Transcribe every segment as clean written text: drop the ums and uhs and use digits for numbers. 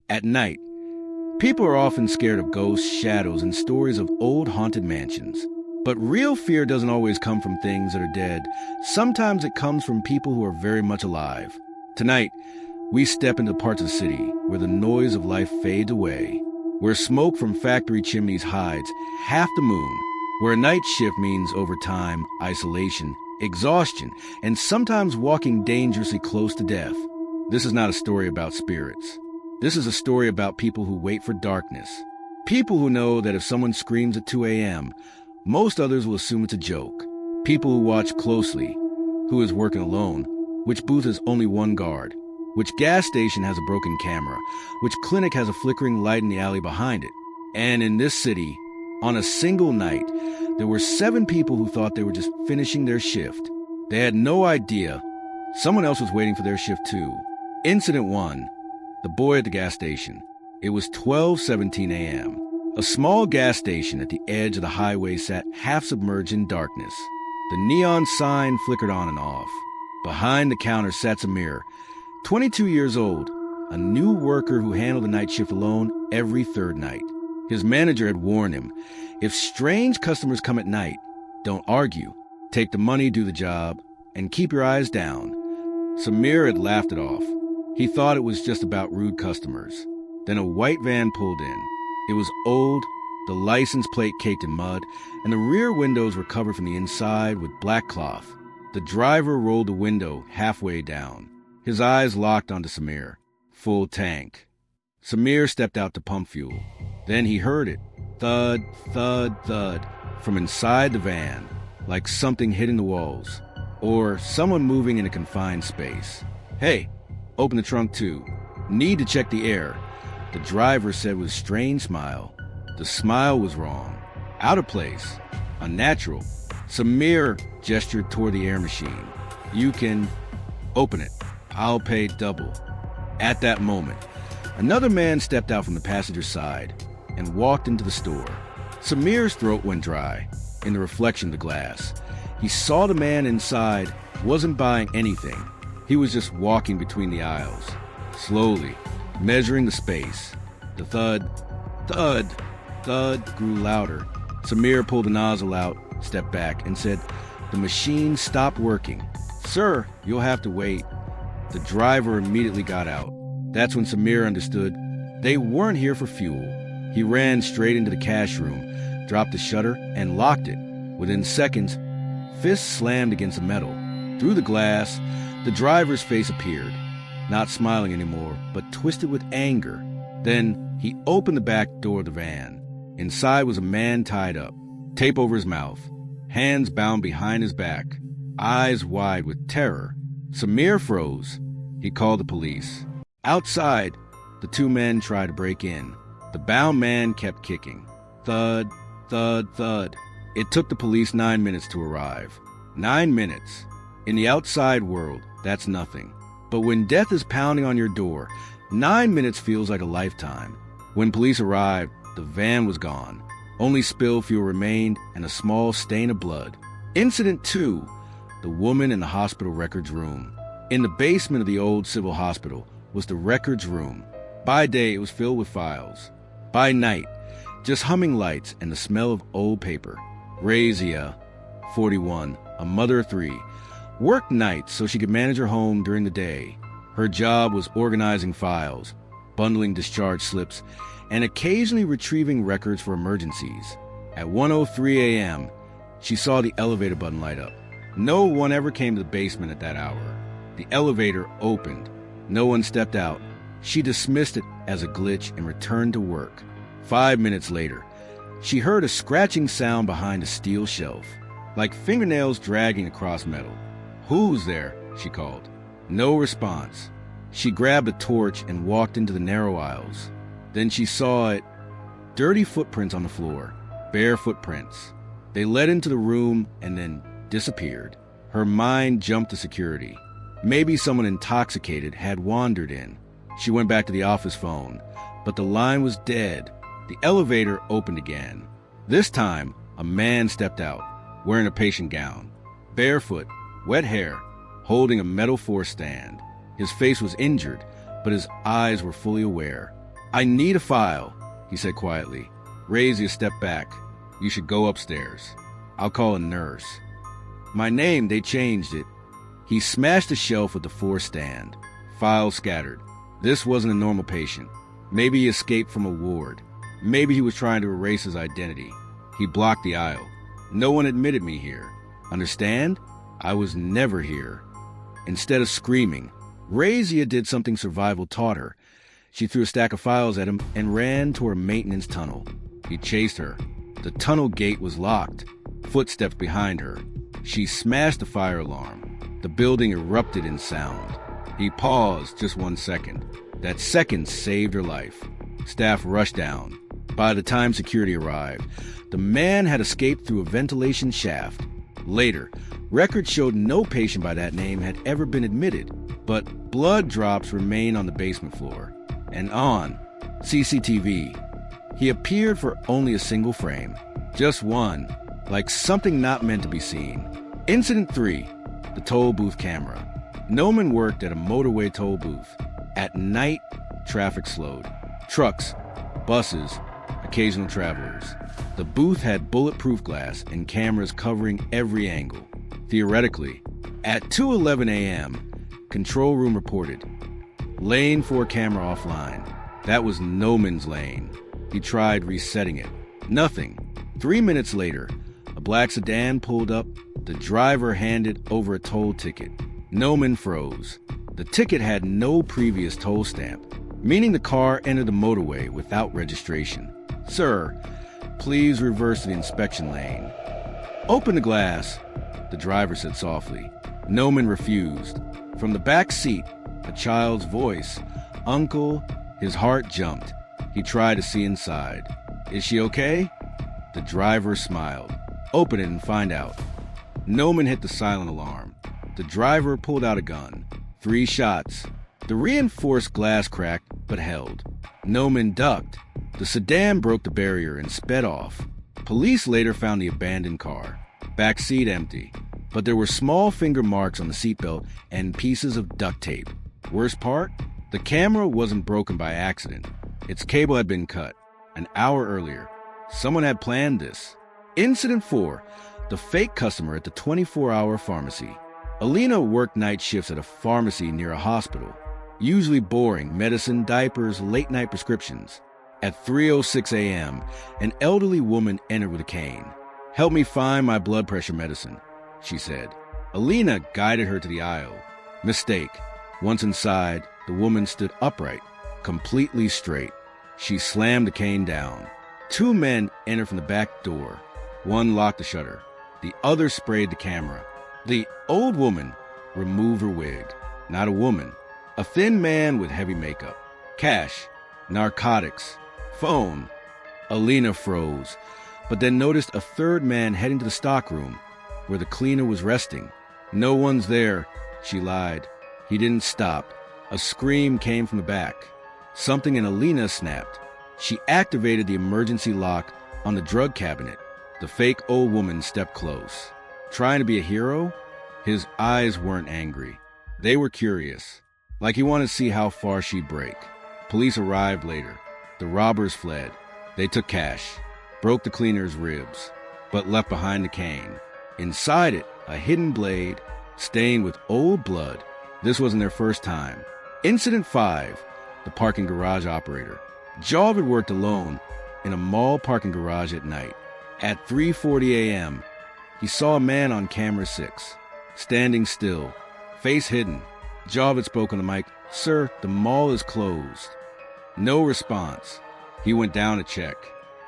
At night, people are often scared of ghosts, shadows, and stories of old haunted mansions. But real fear doesn't always come from things that are dead. Sometimes it comes from people who are very much alive. Tonight, we step into parts of the city where the noise of life fades away, where smoke from factory chimneys hides half the moon, where a night shift means overtime, isolation, exhaustion, and sometimes walking dangerously close to death. This is not a story about spirits. This is a story about people who wait for darkness. People who know that if someone screams at 2 a.m., most others will assume it's a joke. People who watch closely. Who is working alone? Which booth has only one guard? Which gas station has a broken camera? Which clinic has a flickering light in the alley behind it? And in this city, on a single night, there were 7 people who thought they were just finishing their shift. They had no idea someone else was waiting for their shift too. Incident 1. The boy at the gas station. It was 12:17 a.m. A small gas station at the edge of the highway sat half submerged in darkness. The neon sign flickered on and off. Behind the counter sat Samir, 22 years old, a new worker who handled the night shift alone every third night. His manager had warned him, if strange customers come at night, don't argue. Take the money, do the job, and keep your eyes down. Samir had laughed it off. He thought it was just about rude customers. Then a white van pulled in. It was old, the license plate caked in mud, and the rear windows were covered from the inside with black cloth. The driver rolled the window halfway down. His eyes locked onto Samir. Full tank. Samir stepped out to pump fuel. Then he heard it. Thud, thud, thud, from inside the van, like something hitting the walls, or someone moving in a confined space. Hey, open the trunk too. Need to check the air, the driver said with a strange smile. The smile was wrong, out of place, unnatural. Samir gestured toward the air machine. You can open it. I'll pay double. At that moment, another man stepped out from the passenger side and walked into the store. Samir's throat went dry in the reflection of the glass. He saw the man inside wasn't buying anything. He was just walking between the aisles, slowly, measuring the space. The thud, thud, thud grew louder. Samir pulled the nozzle out, stepped back, and said, the machine stopped working. Sir, you'll have to wait. The driver immediately got out. That's when Samir understood they weren't here for fuel. He ran straight into the cash room, dropped the shutter, and locked it. Within seconds, fists slammed against the metal. Through the glass, the driver's face appeared, not smiling anymore, but twisted with anger. Then he opened the back door of the van. Inside was a man tied up, tape over his mouth, hands bound behind his back, eyes wide with terror. Samir froze. He called the police. Outside, the 2 men tried to break in. The bound man kept kicking. Thud, thud, thud. It took the police 9 minutes to arrive. 9 minutes. In the outside world, that's nothing. But when death is pounding on your door, 9 minutes feels like a lifetime. When police arrived, the van was gone. Only spilled fuel remained and a small stain of blood. Incident 2. The woman in the hospital records room. In the basement of the old civil hospital was the records room. By day, it was filled with files. By night, just humming lights and the smell of old paper. Razia, 41, a mother of 3, worked nights so she could manage her home during the day. Her job was organizing files, bundling discharge slips, and occasionally retrieving records for emergencies. At 1:03 a.m., she saw the elevator button light up. No one ever came to the basement at that hour. The elevator opened. No one stepped out. She dismissed it as a glitch and returned to work. 5 minutes later, she heard a scratching sound behind a steel shelf, like fingernails dragging across metal. Who's there? She called. No response. She grabbed a torch and walked into the narrow aisles. Then she saw it. Dirty footprints on the floor. Bare footprints. They led into the room and then disappeared. Her mind jumped to security. Maybe someone intoxicated had wandered in. She went back to the office phone, but the line was dead. The elevator opened again. This time, a man stepped out, wearing a patient gown, barefoot, wet hair, holding a metal force stand. His face was injured, but his eyes were fully aware. "I need a file," he said quietly. Razia stepped back. "You should go upstairs. I'll call a nurse." My name, they changed it. He smashed the shelf with the 4 stand. Files scattered. This wasn't a normal patient. Maybe he escaped from a ward. Maybe he was trying to erase his identity. He blocked the aisle. No one admitted me here. Understand? I was never here. Instead of screaming, Razia did something survival taught her. She threw a stack of files at him and ran toward a maintenance tunnel. He chased her. The tunnel gate was locked. Footsteps behind her. She smashed the fire alarm. The building erupted in sound. He paused just 1 second. That second saved her life. Staff rushed down. By the time security arrived, the man had escaped through a ventilation shaft. Later, records showed no patient by that name had ever been admitted, but blood drops remain on the basement floor. And on CCTV, he appeared for only a single frame. Just one, like something not meant to be seen. Incident 3, the toll booth camera. Noman worked at a motorway toll booth. At night, traffic slowed. Trucks, buses, occasional travelers. The booth had bulletproof glass and cameras covering every angle. Theoretically, at 2:11 a.m., control room reported, lane 4 camera offline. That was Noman's lane. He tried resetting it. Nothing. 3 minutes later, a black sedan pulled up. The driver handed over a toll ticket. Noman froze. The ticket had no previous toll stamp, meaning the car entered the motorway without registration. "Sir, please reverse to the inspection lane." "Open the glass," the driver said softly. Noman refused. From the back seat, a child's voice. "Uncle," his heart jumped. He tried to see inside. "Is she okay?" The driver smiled. "Open it and find out." Noman hit the silent alarm. The driver pulled out a gun. 3 shots. The reinforced glass cracked, but held. Noman ducked. The sedan broke the barrier and sped off. Police later found the abandoned car. Back seat empty. But there were small finger marks on the seatbelt and pieces of duct tape. Worst part? The camera wasn't broken by accident. Its cable had been cut. An hour earlier. Someone had planned this. Incident 4. The fake customer at the 24-hour pharmacy. Alina worked night shifts at a pharmacy near a hospital. Usually boring, medicine, diapers, late-night prescriptions. At 3:06 a.m., an elderly woman entered with a cane. "Help me find my blood pressure medicine," she said. Alina guided her to the aisle. Mistake. Once inside, the woman stood upright, completely straight. She slammed the cane down. 2 men entered from the back door. One locked the shutter. The other sprayed the camera. The old woman removed her wig. Not a woman. A thin man with heavy makeup. Cash. Narcotics. Phone. Alina froze, but then noticed a third man heading to the stockroom, where the cleaner was resting. "No one's there," she lied. He didn't stop. A scream came from the back. Something in Alina snapped. She activated the emergency lock on the drug cabinet. The fake old woman stepped close. Trying to be a hero? His eyes weren't angry. They were curious, like he wanted to see how far she'd break. Police arrived later. The robbers fled. They took cash, broke the cleaner's ribs, but left behind the cane. Inside it, a hidden blade, stained with old blood. This wasn't their first time. Incident 5, the parking garage operator. Job had worked alone in a mall parking garage at night. At 3:40 a.m., he saw a man on camera 6, standing still, face hidden. Job had spoken on the mic. "Sir, the mall is closed." No response. He went down to check.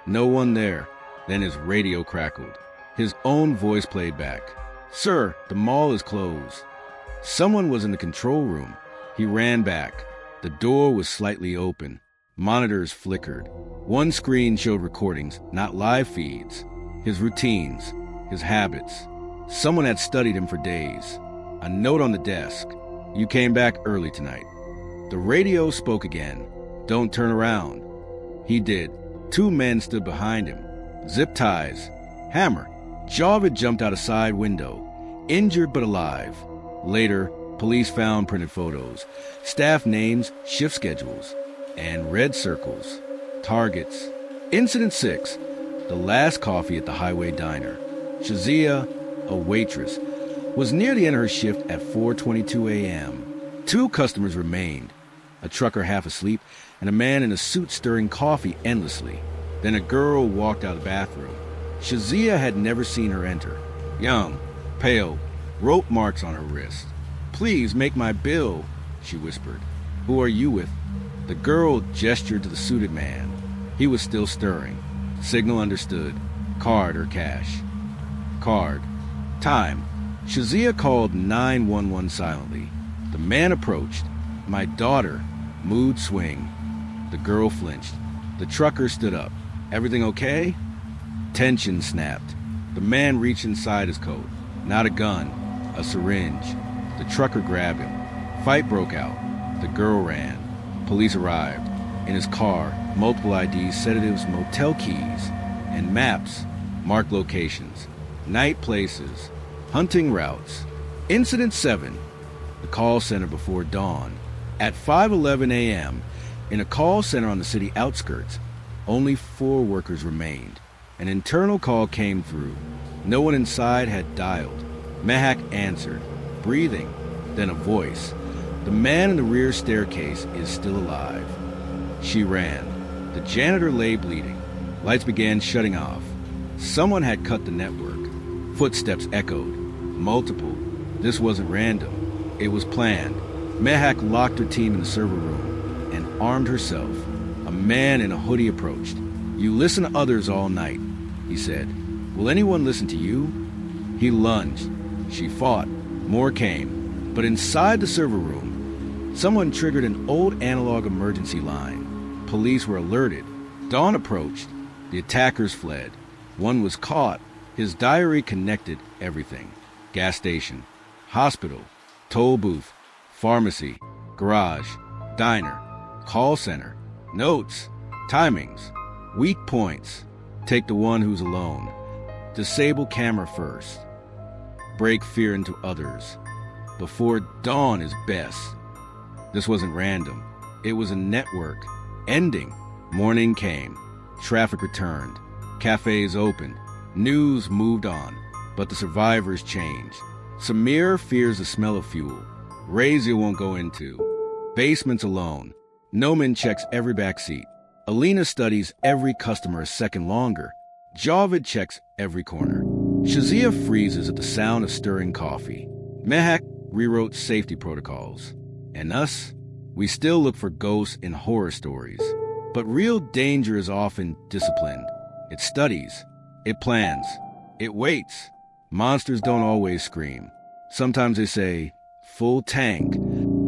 No one there. Then his radio crackled. His own voice played back. "Sir, the mall is closed." Someone was in the control room. He ran back. The door was slightly open. Monitors flickered. One screen showed recordings, not live feeds. His routines, his habits. Someone had studied him for days. A note on the desk. "You came back early tonight." The radio spoke again. "Don't turn around." He did. 2 men stood behind him. Zip ties. Hammer. Jav had jumped out a side window. Injured but alive. Later, police found printed photos, staff names, shift schedules. and red circles, targets. Incident 6, the last coffee at the highway diner. Shazia, a waitress, was near the end of her shift at 4:22 a.m. 2 customers remained, a trucker half asleep and a man in a suit stirring coffee endlessly. Then a girl walked out of the bathroom. Shazia had never seen her enter. Young, pale, rope marks on her wrist. "Please make my bill," she whispered. "Who are you with?" The girl gestured to the suited man. He was still stirring. Signal understood. Card or cash? Card. Time. Shazia called 911 silently. The man approached. "My daughter." Mood swing. The girl flinched. The trucker stood up. "Everything okay?" Tension snapped. The man reached inside his coat. Not a gun, a syringe. The trucker grabbed him. Fight broke out. The girl ran. Police arrived. In his car, multiple IDs, sedatives, motel keys, and maps marked locations, night places, hunting routes. Incident 7, the call center before dawn. At 5:11 a.m., in a call center on the city outskirts, only 4 workers remained. An internal call came through. No one inside had dialed. Mehak answered, breathing, then a voice. "The man in the rear staircase is still alive." She ran. The janitor lay bleeding. Lights began shutting off. Someone had cut the network. Footsteps echoed. Multiple. This wasn't random. It was planned. Mehak locked her team in the server room and armed herself. A man in a hoodie approached. "You listen to others all night," he said. "Will anyone listen to you?" He lunged. She fought. More came. But inside the server room, someone triggered an old analog emergency line. Police were alerted. Dawn approached. The attackers fled. One was caught. His diary connected everything. Gas station, hospital, toll booth, pharmacy, garage, diner, call center, notes, timings, weak points. Take the one who's alone. Disable camera first. Break fear into others. Before dawn is best. This wasn't random. It was a network. Ending. Morning came. Traffic returned. Cafes opened. News moved on. But the survivors changed. Samir fears the smell of fuel. Razia won't go into. Basements alone. Noman checks every backseat. Alina studies every customer a second longer. Javed checks every corner. Shazia freezes at the sound of stirring coffee. Mehak rewrote safety protocols. And us? We still look for ghosts in horror stories. But real danger is often disciplined. It studies. It plans. It waits. Monsters don't always scream. Sometimes they say, "Full tank."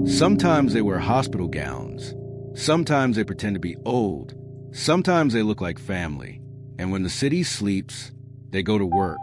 Sometimes they wear hospital gowns. Sometimes they pretend to be old. Sometimes they look like family. And when the city sleeps, they go to work.